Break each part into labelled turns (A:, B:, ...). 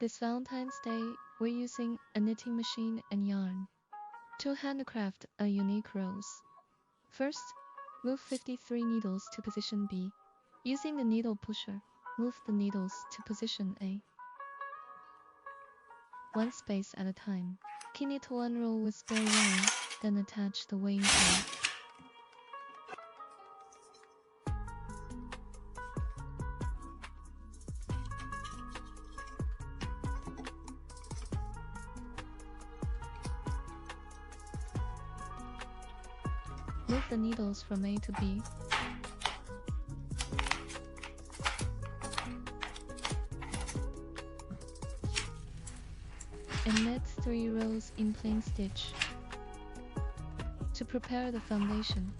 A: This Valentine's Day, we're using a knitting machine and yarn to handcraft a unique rose. First, move 53 needles to position B. Using the needle pusher, move the needles to position A. One space at a time. Knit one row with spare yarn, then attach the weighing comb. Move the needles from A to B. And knit 3 rows in plain stitch. To prepare the foundation,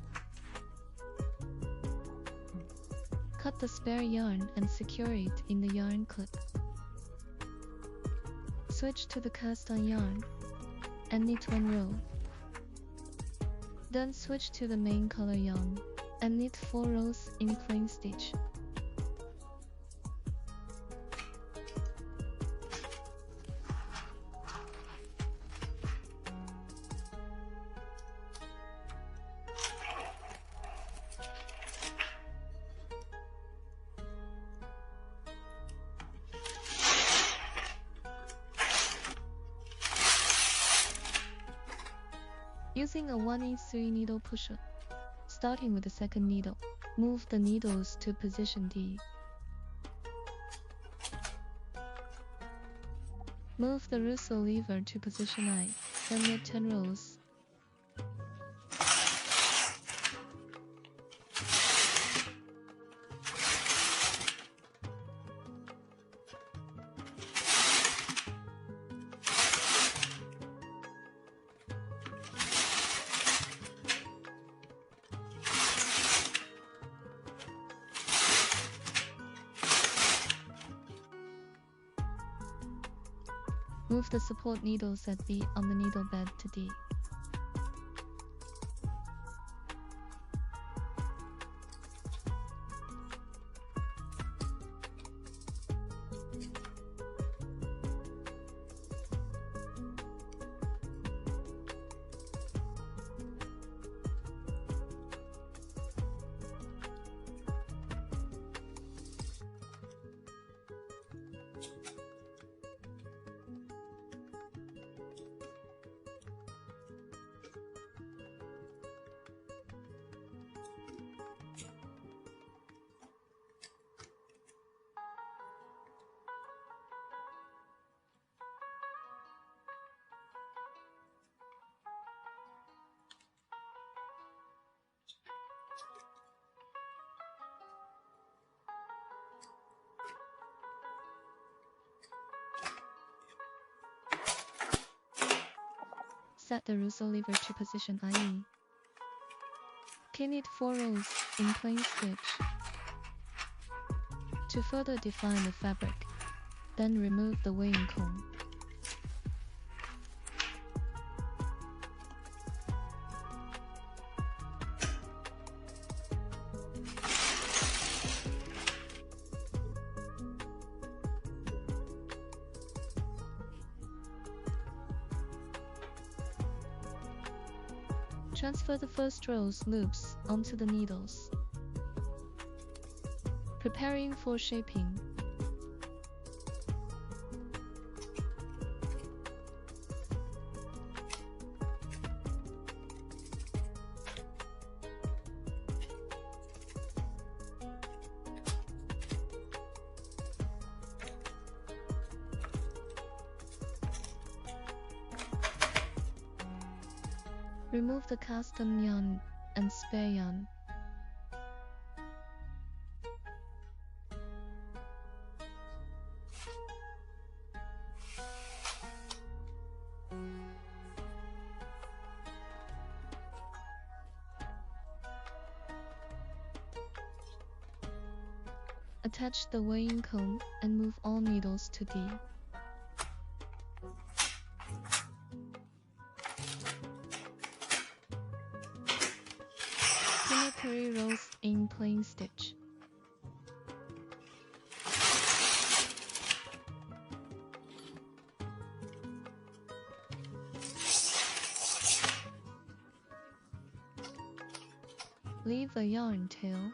A: cut the spare yarn and secure it in the yarn clip. Switch to the cast-on yarn and knit 1 row. Then switch to the main color yarn and knit 4 rows in plain stitch. Using a 1/3 needle pusher, starting with the second needle, move the needles to position D. Move the Russo lever to position I, then knit 10 rows. Move the support needles at B on the needle bed to D. Set the Russo lever to position IE. Knit 4 rows in plain stitch. To further define the fabric, then remove the weighing comb. Transfer the first row's loops onto the needles. Preparing for shaping. Remove the cast-on yarn and spare yarn. Attach the weighing comb and move all needles to D. Knit 3 rows in plain stitch. Leave the yarn tail.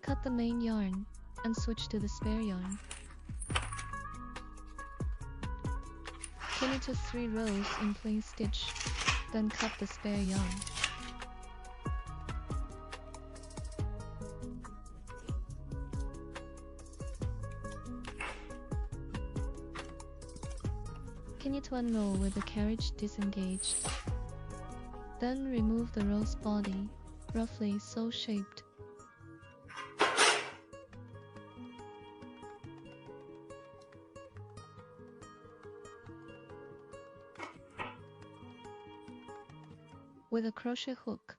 A: Cut the main yarn and switch to the spare yarn. Pin it to 3 rows in plain stitch, then cut the spare yarn. Pin it to unroll with the carriage disengaged. Then remove the rose body, roughly so shaped. With a crochet hook.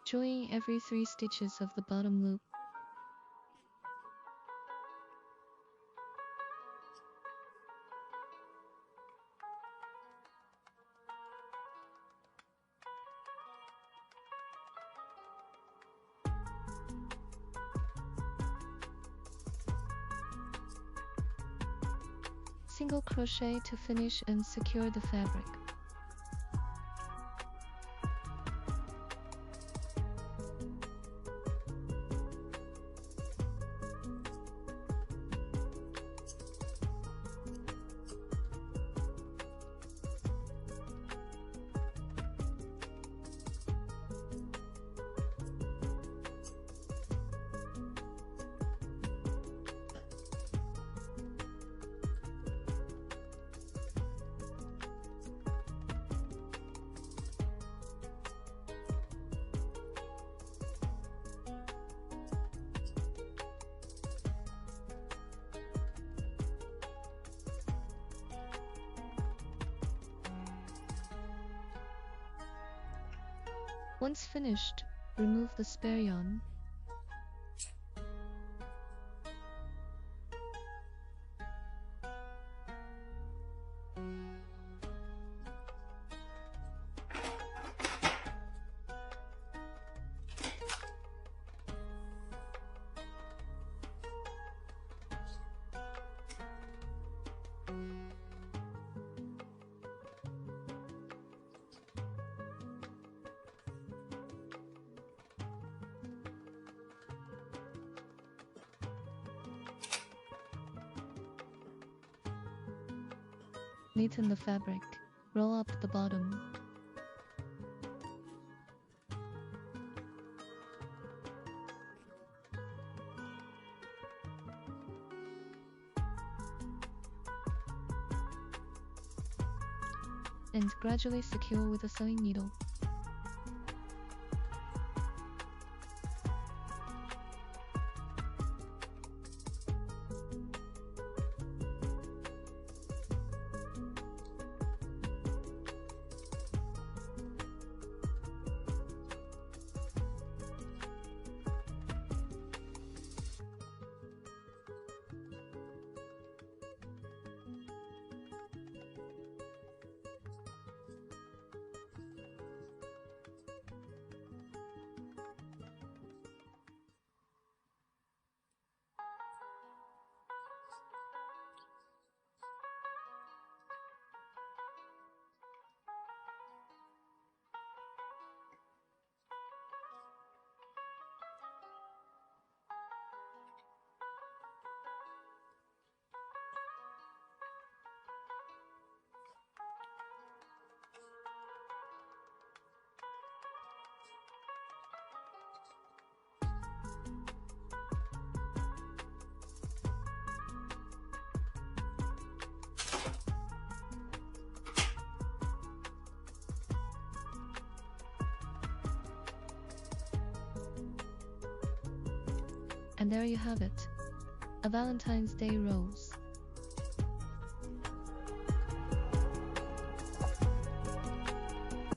A: Join every 3 stitches of the bottom loop. Single crochet to finish and secure the fabric. Once finished, remove the spare yarn. Neaten the fabric, roll up the bottom. And gradually secure with a sewing needle. And there you have it, a Valentine's Day rose.